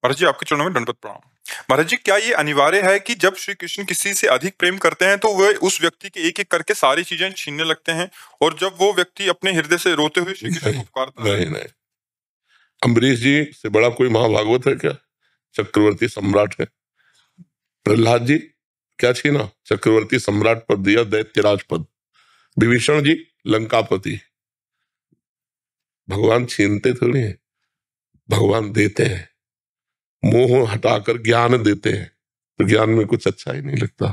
महाराज जी, आपके चरणों में दंडवत प्रणाम। महाराज जी, क्या ये अनिवार्य है कि जब श्री कृष्ण किसी से अधिक प्रेम करते हैं तो वे उस व्यक्ति के एक एक करके सारी चीजें छीनने लगते हैं, और जब वो व्यक्ति अपने हृदय से रोते हुए श्री कृष्ण को नहीं पुकारता है? नहीं नहीं, अम्बरीश जी से बड़ा कोई महाभागवत है क्या? चक्रवर्ती सम्राट है। प्रहलाद जी क्या छीना? चक्रवर्ती सम्राट पद दिया, दैत्यराज पद। विभीषण जी लंकापति। भगवान छीनते थोड़ी है, भगवान देते हैं। मोह हटाकर ज्ञान देते हैं, तो ज्ञान में कुछ अच्छा ही नहीं लगता।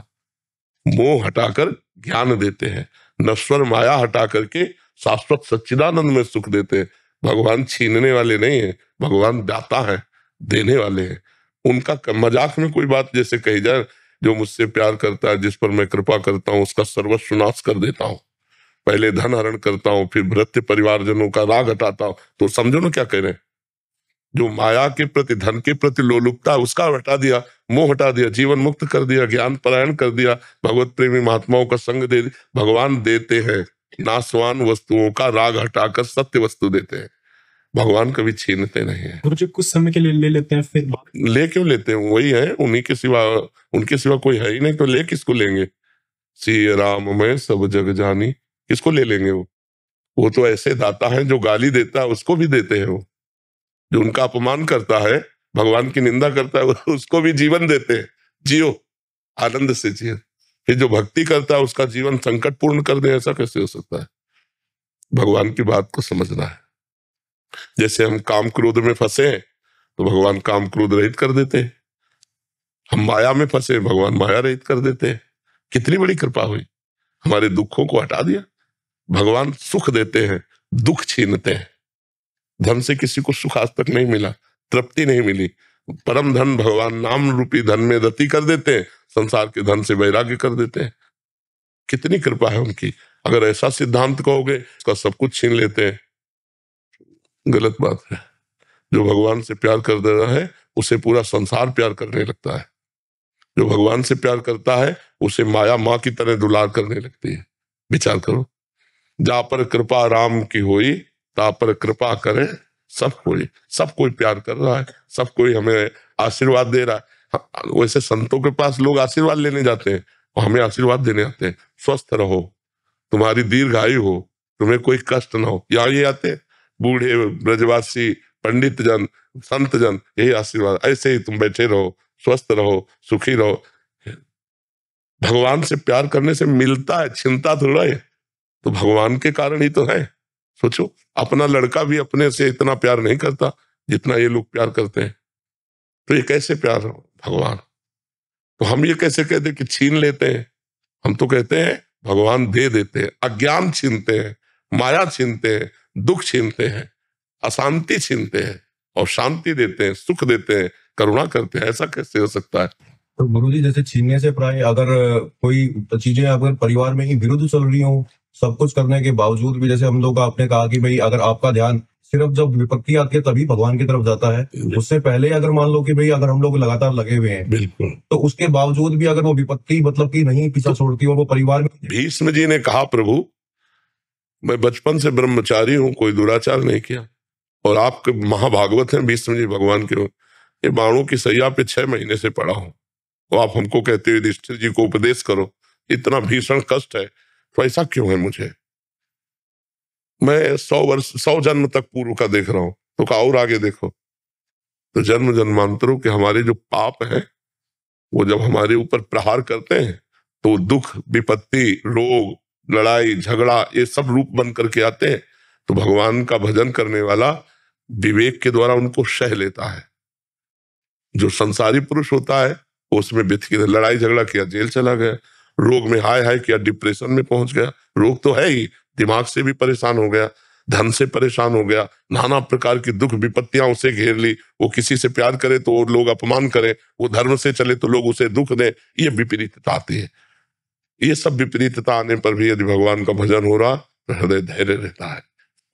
मोह हटाकर ज्ञान देते हैं, नश्वर माया हटा करके शाश्वत सच्चिदानंद में सुख देते हैं। भगवान छीनने वाले नहीं है, भगवान दाता है, देने वाले हैं। उनका मजाक में कोई बात जैसे कही जाए, जो मुझसे प्यार करता है, जिस पर मैं कृपा करता हूं, उसका सर्वस्व नाश कर देता हूं। पहले धन हरण करता हूं, फिर भृत्य परिवारजनों का राग हटाता हूं। तो समझो ना क्या कह रहे हैं। जो माया के प्रति, धन के प्रति लोलुपता, उसका हटा दिया, मोह हटा दिया, जीवन मुक्त कर दिया, ज्ञान परायण कर दिया, भगवत प्रेमी महात्माओं का संग दे दिया। भगवान देते हैं, नाशवान वस्तुओं का राग हटाकर सत्य वस्तु देते हैं। भगवान कभी छीनते नहीं है। गुरु जी कुछ समय के लिए ले लेते हैं, फिर ले क्यों लेते हैं? वही है, उन्हीं के सिवा, उनके सिवा कोई है ही नहीं, तो ले किसको लेंगे? सिय राम में सब जग जानी, किसको ले लेंगे? वो तो ऐसे दाता है, जो गाली देता है उसको भी देते हैं। वो जो उनका अपमान करता है, भगवान की निंदा करता है, उसको भी जीवन देते हैं। जियो, आनंद से जियो। फिर जो भक्ति करता है उसका जीवन संकट पूर्ण कर दे, ऐसा कैसे हो सकता है? भगवान की बात को समझना है। जैसे हम काम क्रोध में फंसे हैं, तो भगवान काम क्रोध रहित कर देते हैं। हम माया में फंसे, भगवान माया रहित कर देते हैं। कितनी बड़ी कृपा हुई, हमारे दुखों को हटा दिया। भगवान सुख देते हैं, दुख छीनते हैं। धन से किसी को सुख आज तक नहीं मिला, तृप्ति नहीं मिली। परम धन भगवान नाम रूपी धन में रति कर देते हैं, संसार के धन से वैराग्य कर देते हैं। कितनी कृपा है उनकी। अगर ऐसा सिद्धांत कहोगे, उसका सब कुछ छीन लेते हैं, गलत बात है। जो भगवान से प्यार कर दे रहा है, उसे पूरा संसार प्यार करने लगता है। जो भगवान से प्यार करता है, उसे माया माँ की तरह दुलार करने लगती है। विचार करो, जा पर कृपा राम की होई, ता पर कृपा करे सब कोई। सब कोई प्यार कर रहा है, सब कोई हमें आशीर्वाद दे रहा है। वैसे संतों के पास लोग आशीर्वाद लेने जाते हैं, और हमें आशीर्वाद देने आते हैं। स्वस्थ रहो, तुम्हारी दीर्घायु हो, तुम्हें कोई कष्ट ना हो। यहाँ ये आते हैं बूढ़े, ब्रजवासी, पंडित जन, संत जन, यही आशीर्वाद। ऐसे ही तुम बैठे रहो, स्वस्थ रहो, सुखी रहो। भगवान से प्यार करने से मिलता है, छिनता थोड़ा है। तो भगवान के कारण ही तो है। सोचो, अपना लड़का भी अपने से इतना प्यार नहीं करता जितना ये लोग प्यार करते हैं। तो ये कैसे प्यार हो भगवान? तो हम ये कैसे कहते कि छीन लेते हैं? हम तो कहते हैं भगवान दे देते हैं। अज्ञान छीनते हैं, माया छीनते हैं, दुख छीनते हैं, अशांति छीनते हैं, और शांति देते हैं, सुख देते हैं, करुणा करते हैं। ऐसा कैसे हो सकता है? तो गुरु जी जैसे छीनने से प्राय अगर कोई चीजें अगर परिवार में ही विरुद्ध चल रही हो, सब कुछ करने के बावजूद भी, जैसे हम लोग आपने कहा कि भाई अगर आपका ध्यान सिर्फ जब विपत्ति आती है तभी भगवान की तरफ जाता है, उससे पहले अगर मान लो कि भाई अगर हम लोग लगातार लगे हुए हैं, बिल्कुल, तो उसके बावजूद भी अगर वो विपत्ति मतलब कि नहीं पीछा छोड़ती और वो परिवार में। भीष्म जी ने कहा, प्रभु मैं बचपन से ब्रह्मचारी हूं, कोई दुराचार नहीं किया, और आपके महाभागवत हैं भीष्म जी भगवान के। ये बाणों की सैया पे 6 महीने से पड़ा हूं, तो आप हमको कहते हो युधिष्ठिर जी को उपदेश करो। इतना भीषण कष्ट है, तो ऐसा क्यों है मुझे? मैं 100 वर्ष, 100 जन्म तक पूर्व का देख रहा हूं, तो का और आगे देखो। तो जन्म जन्मांतरों के हमारे जो पाप हैं, वो जब हमारे ऊपर प्रहार करते हैं, तो दुख, विपत्ति, रोग, लड़ाई झगड़ा, ये सब रूप बन करके आते हैं। तो भगवान का भजन करने वाला विवेक के द्वारा उनको सह लेता है। जो संसारी पुरुष होता है, उसमें लड़ाई झगड़ा किया, जेल चला गया। रोग में हाय हाय किया, डिप्रेशन में पहुंच गया। रोग तो है ही, दिमाग से भी परेशान हो गया, धन से परेशान हो गया, नाना प्रकार की दुख विपत्तियां उसे घेर ली। वो किसी से प्यार करे तो लोग अपमान करें, वो धर्म से चले तो लोग उसे दुख दें। ये विपरीतता आती है। ये सब विपरीतता आने पर भी यदि भगवान का भजन हो रहा, तो हृदय धैर्य रहता है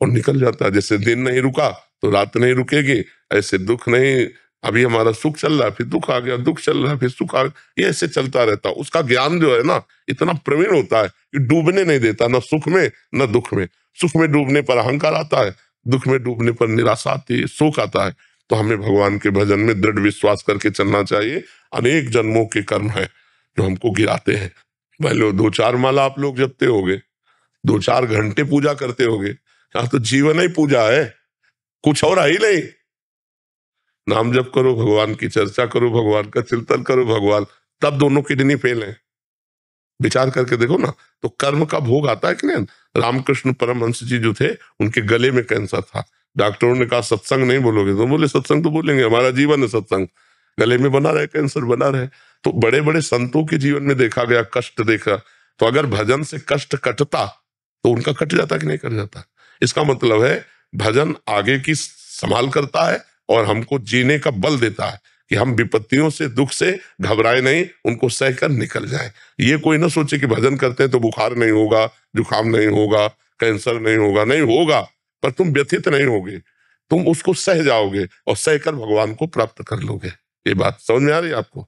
और निकल जाता है। जैसे दिन नहीं रुका तो रात नहीं रुकेगी, ऐसे दुख नहीं, अभी हमारा सुख चल रहा है, फिर दुख आ गया, दुख चल रहा है, फिर सुख आ गया, ये ऐसे चलता रहता। उसका ज्ञान जो है ना, इतना प्रवीण होता है कि डूबने नहीं देता, न सुख में न दुख में। सुख में डूबने पर अहंकार आता है, दुख में डूबने पर निराशा आती है, शोक आता है। तो हमें भगवान के भजन में दृढ़ विश्वास करके चलना चाहिए। अनेक जन्मों के कर्म है जो हमको गिराते हैं। मान लो 2-4 माला आप लोग जपते होगे, 2-4 घंटे पूजा करते होगे, यहाँ तो जीवन ही पूजा है, कुछ और है ही नहीं। नाम जप करो, भगवान की चर्चा करो, भगवान का चिंतन करो, भगवान, तब दोनों किडनी फेल है। विचार करके देखो ना, तो कर्म का भोग आता है कि नहीं। रामकृष्ण परमहंस जी जो थे, उनके गले में कैंसर था, डॉक्टरों ने कहा सत्संग नहीं बोलोगे, तो बोले सत्संग तो बोलेंगे, हमारा जीवन है सत्संग। गले में बना रहे कैंसर, बना रहे। तो बड़े बड़े संतों के जीवन में देखा गया, कष्ट देखा। तो अगर भजन से कष्ट कटता तो उनका कट जाता कि नहीं कट जाता। इसका मतलब है भजन आगे की संभाल करता है और हमको जीने का बल देता है कि हम विपत्तियों से, दुख से घबराए नहीं, उनको सहकर निकल जाएं। ये कोई ना सोचे कि भजन करते हैं तो बुखार नहीं होगा, जुकाम नहीं होगा, कैंसर नहीं होगा। नहीं होगा, पर तुम व्यथित नहीं होगे, तुम उसको सह जाओगे और सहकर भगवान को प्राप्त कर लोगे। ये बात समझ में आ रही है आपको?